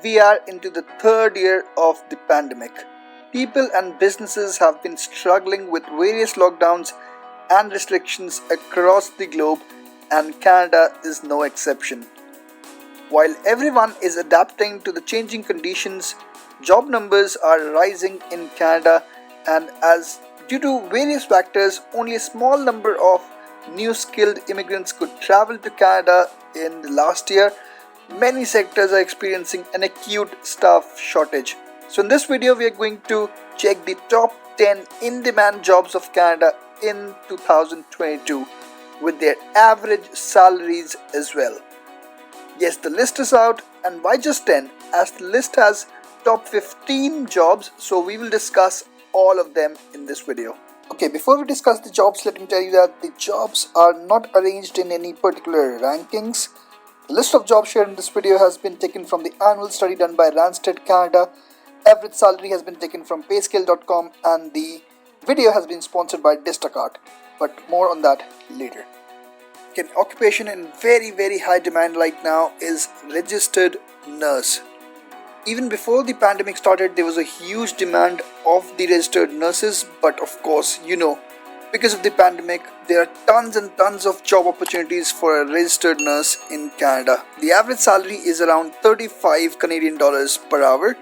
We are into the third year of the pandemic. People and businesses have been struggling with various lockdowns and restrictions across the globe, and Canada is no exception. While everyone is adapting to the changing conditions, job numbers are rising in Canada, and as due to various factors, only a small number of new skilled immigrants could travel to Canada in the last year. Many sectors are experiencing an acute staff shortage. So in this video we are going to check the top 10 in-demand jobs of Canada in 2022 with their average salaries as well. Yes, the list is out, and why just 10? As the list has top 15 jobs, so we will discuss all of them in this video. Okay, before we discuss the jobs, let me tell you that the jobs are not arranged in any particular rankings. The list of jobs shared in this video has been taken from the annual study done by Randstad Canada. Average salary has been taken from payscale.com, and the video has been sponsored by Distacart, but more on that later. An occupation in very high demand right now is registered nurse. Even before the pandemic started, there was a huge demand of the registered nurses, but of course, because of the pandemic, there are tons and tons of job opportunities for a registered nurse in Canada. The average salary is around 35 Canadian dollars per hour.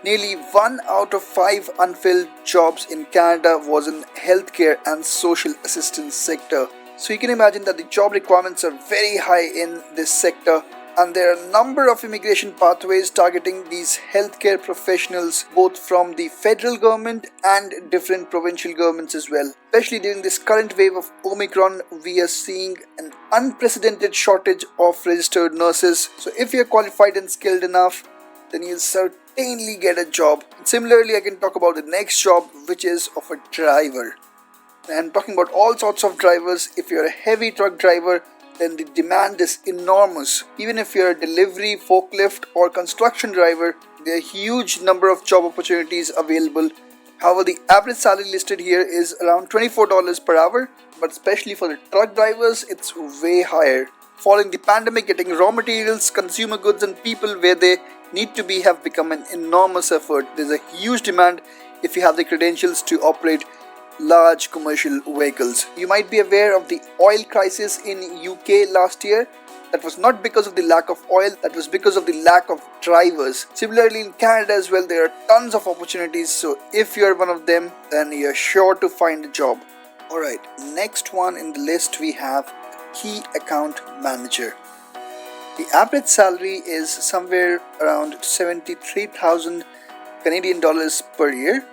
Nearly 1 out of 5 unfilled jobs in Canada was in healthcare and social assistance sector. So you can imagine that the job requirements are very high in this sector, and there are a number of immigration pathways targeting these healthcare professionals both from the federal government and different provincial governments as well. Especially during this current wave of Omicron, we are seeing an unprecedented shortage of registered nurses. So if you're qualified and skilled enough, then you'll certainly get a job. Similarly, I can talk about the next job, which is of a driver. And talking about all sorts of drivers, if you're a heavy truck driver, then the demand is enormous. Even if you're a delivery, forklift or construction driver, there are a huge number of job opportunities available. However, the average salary listed here is around $24 per hour, but especially for the truck drivers, it's way higher. Following the pandemic, getting raw materials, consumer goods and people where they need to be have become an enormous effort. There's a huge demand if you have the credentials to operate large commercial vehicles. You might be aware of the oil crisis in UK last year. That was not because of the lack of oil, that was because of the lack of drivers. Similarly, in Canada as well, there are tons of opportunities, so if you're one of them, then you're sure to find a job. Alright, next one in the list we have key account manager. The average salary is somewhere around 73,000 Canadian dollars per year.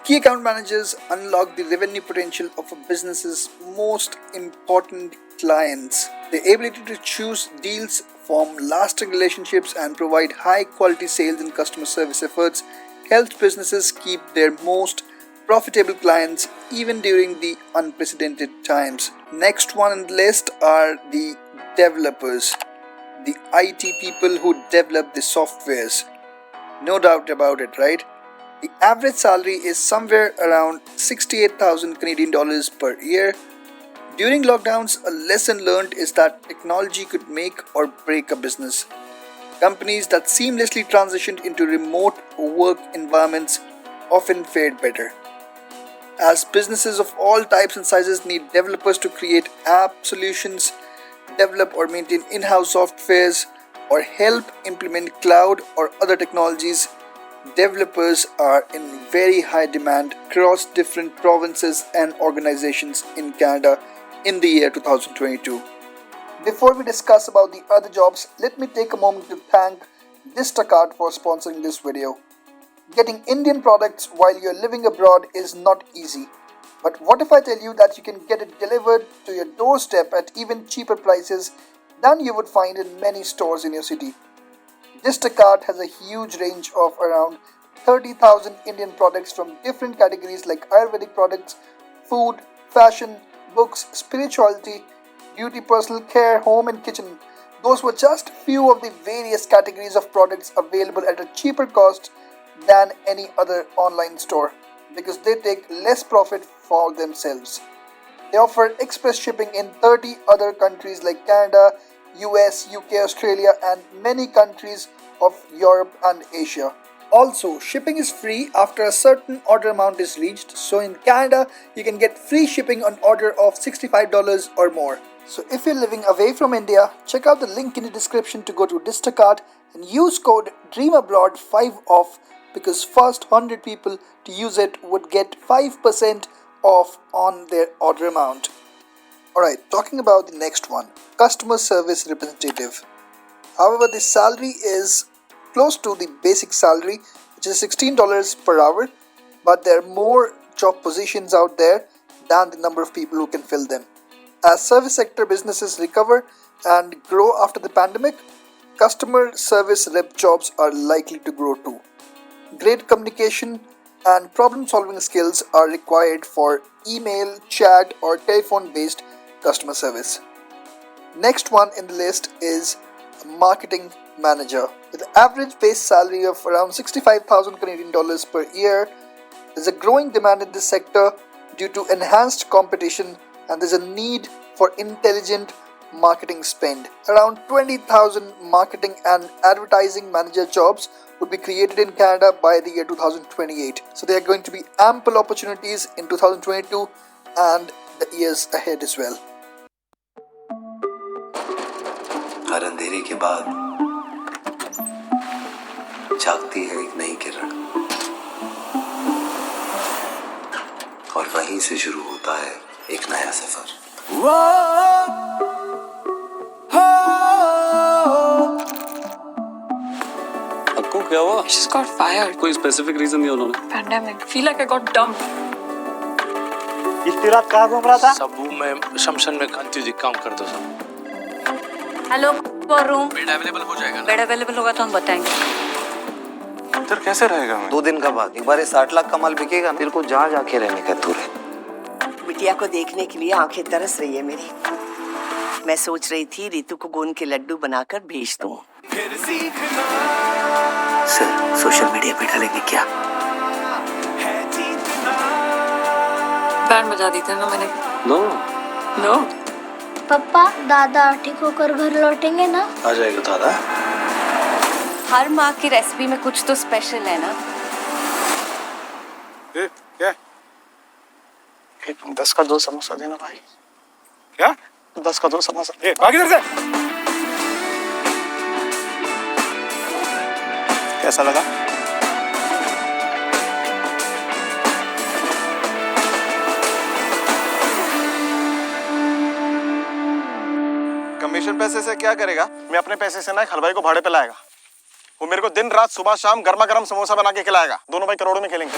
Key account managers unlock the revenue potential of a business's most important clients. The ability to choose deals, form lasting relationships, and provide high quality sales and customer service efforts helps businesses keep their most profitable clients even during the unprecedented times. Next one on the list are the developers, the IT people who develop the softwares. No doubt about it, right? The average salary is somewhere around 68,000 Canadian dollars per year. During lockdowns, a lesson learned is that technology could make or break a business. Companies that seamlessly transitioned into remote work environments often fared better. As businesses of all types and sizes need developers to create app solutions, develop or maintain in-house softwares, or help implement cloud or other technologies, developers are in very high demand across different provinces and organizations in Canada in the year 2022. Before we discuss about the other jobs, let me take a moment to thank Distacart for sponsoring this video. Getting Indian products while you're living abroad is not easy. But what if I tell you that you can get it delivered to your doorstep at even cheaper prices than you would find in many stores in your city? Distacart has a huge range of around 30,000 Indian products from different categories like Ayurvedic products, food, fashion, books, spirituality, beauty, personal care, home and kitchen. Those were just few of the various categories of products available at a cheaper cost than any other online store because they take less profit for themselves. They offer express shipping in 30 other countries like Canada, US, UK, Australia, and many countries of Europe and Asia. Also, shipping is free after a certain order amount is reached. So in Canada, you can get free shipping on order of $65 or more. So if you're living away from India, check out the link in the description to go to Instacart and use code DREAMABROAD5 off, because first 100 people to use it would get 5% off on their order amount. Alright, talking about the next one, customer service representative. However, the salary is close to the basic salary, which is $16 per hour, but there are more job positions out there than the number of people who can fill them. As service sector businesses recover and grow after the pandemic, customer service rep jobs are likely to grow too. Great communication and problem solving skills are required for email, chat, or telephone based customer service. Next one in the list is a marketing manager. With an average base salary of around 65,000 Canadian dollars per year, there's a growing demand in this sector due to enhanced competition, and there's a need for intelligent marketing spend. Around 20,000 marketing and advertising manager jobs would be created in Canada by the year 2028. So there are going to be ample opportunities in 2022 and the years ahead as well. हर अंधेरे के बाद जागती है एक नई किरण, और वहीं से शुरू होता है एक नया सफर। अक्कू क्या हुआ? I just got fired. कोई स्पेसिफिक रीजन दिया उन्होंने? Pandemic. Feel like I got dumped. इतनी रात कहाँ घूम रहा था? सबू मैं शमशान में अंत्योदय काम करता था। हेलो, रूम बेड अवेलेबल हो जाएगा ना? बेड अवेलेबल होगा तो हम बताएंगे। सर कैसे रहेगा मैं? 2 दिन का बाद एक बार 60 लाख का माल बिकेगा, तेरे को जहाँ जाके रहने का दूर है। बिटिया को देखने के लिए आंखें तरस रही है मेरी। मैं सोच रही थी रितु को गोंद के लड्डू बनाकर भेज दूं। सर सोशल मीडिया पे डालेंगे क्या? बैंड बजा दी थी ना मैंने। No no. पापा, दादा ठीक होकर घर लौटेंगे ना? आ जाएगा दादा। हर माँ की रेसिपी में कुछ तो स्पेशल है ना। क्या? 10 का 2 समोसा देना भाई। क्या? 10 का 2 समोसा। भाग इधर से। कैसा लगा? कमीशन पैसे से क्या करेगा? मैं अपने पैसे से ना एक हलवाई को भाड़े पे लाएगा। वो मेरे को दिन रात सुबह शाम गर्मा गर्म समोसा बना के खिलाएगा। दोनों भाई करोड़ों में खेलेंगे।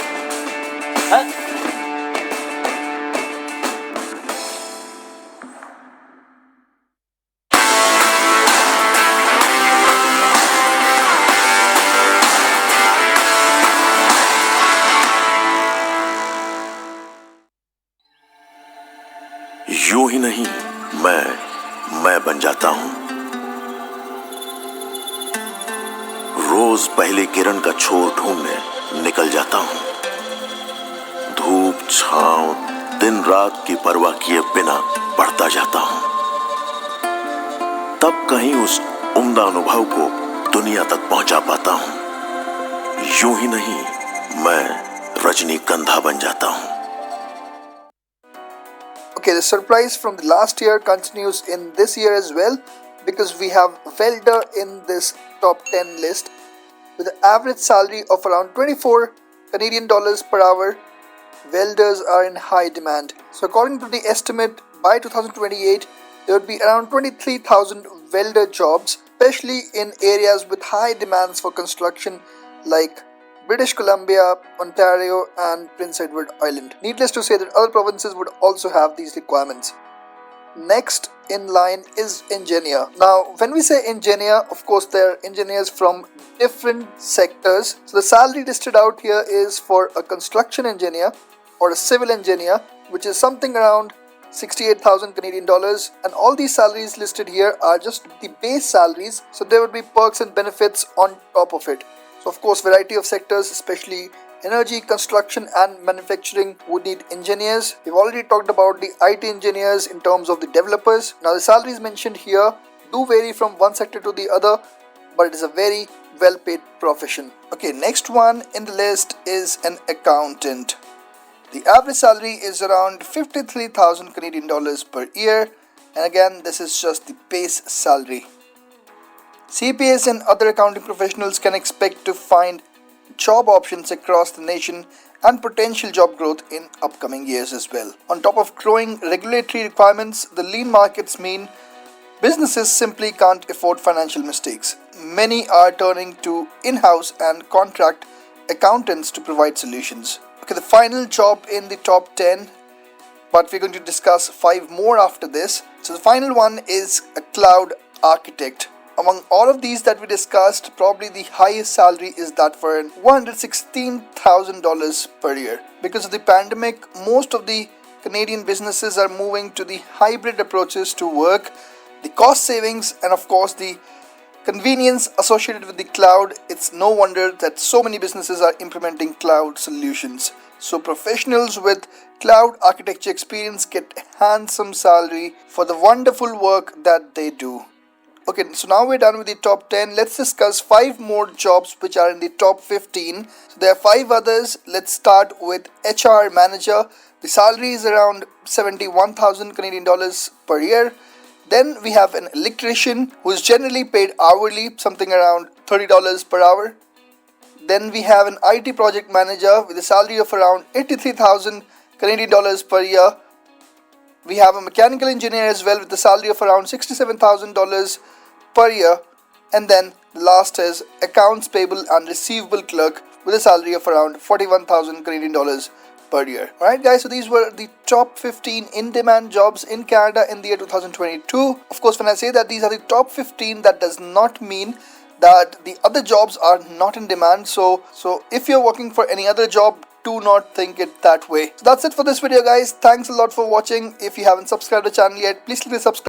यूं ही नहीं, मैं बन जाता हूं। रोज पहले किरण का छोर ढूंढने निकल जाता हूं। धूप छांव दिन रात की परवाह किए बिना बढ़ता जाता हूं। तब कहीं उस उम्दा अनुभव को दुनिया तक पहुंचा पाता हूं। यूं ही नहीं, मैं रजनीगंधा बन जाता हूं। Okay, the surprise from the last year continues in this year as well, because we have Welder in this top 10 list with an average salary of around 24 Canadian dollars per hour. Welders are in high demand. So according to the estimate, by 2028 there would be around 23,000 welder jobs, especially in areas with high demands for construction like British Columbia, Ontario, and Prince Edward Island. Needless to say that other provinces would also have these requirements. Next in line is engineer. Now, when we say engineer, of course, there are engineers from different sectors. So the salary listed out here is for a construction engineer or a civil engineer, which is something around 68,000 Canadian dollars, and all these salaries listed here are just the base salaries, so there would be perks and benefits on top of it. So of course, variety of sectors, especially energy, construction and manufacturing, would need engineers. We've already talked about the IT engineers in terms of the developers. Now the salaries mentioned here do vary from one sector to the other, but it is a very well paid profession. Okay, next one in the list is an accountant. The average salary is around 53,000 Canadian dollars per year, and again, this is just the base salary. CPAs and other accounting professionals can expect to find job options across the nation and potential job growth in upcoming years as well. On top of growing regulatory requirements, the lean markets mean businesses simply can't afford financial mistakes. Many are turning to in-house and contract accountants to provide solutions. Okay, the final job in the top 10, but we're going to discuss 5 more after this. So the final one is a cloud architect. Among all of these that we discussed, probably the highest salary is that for $116,000 per year. Because of the pandemic, most of the Canadian businesses are moving to the hybrid approaches to work. The cost savings and of course the convenience associated with the cloud, it's no wonder that so many businesses are implementing cloud solutions. So professionals with cloud architecture experience get a handsome salary for the wonderful work that they do. Okay, so now we're done with the top 10. Let's discuss 5 more jobs which are in the top 15. So there are 5 others. Let's start with HR manager. The salary is around 71,000 Canadian dollars per year. Then we have an electrician who is generally paid hourly, something around $30 per hour. Then we have an IT project manager with a salary of around 83,000 Canadian dollars per year. We have a mechanical engineer as well with a salary of around $67,000 per year. And then the last is accounts payable and receivable clerk with a salary of around 41,000 Canadian dollars per year. Alright guys, so these were the top 15 in-demand jobs in Canada in the year 2022. Of course, when I say that these are the top 15, that does not mean that the other jobs are not in demand. So if you're working for any other job, do not think it that way. So that's it for this video guys. Thanks a lot for watching. If you haven't subscribed to the channel yet, please click the subscribe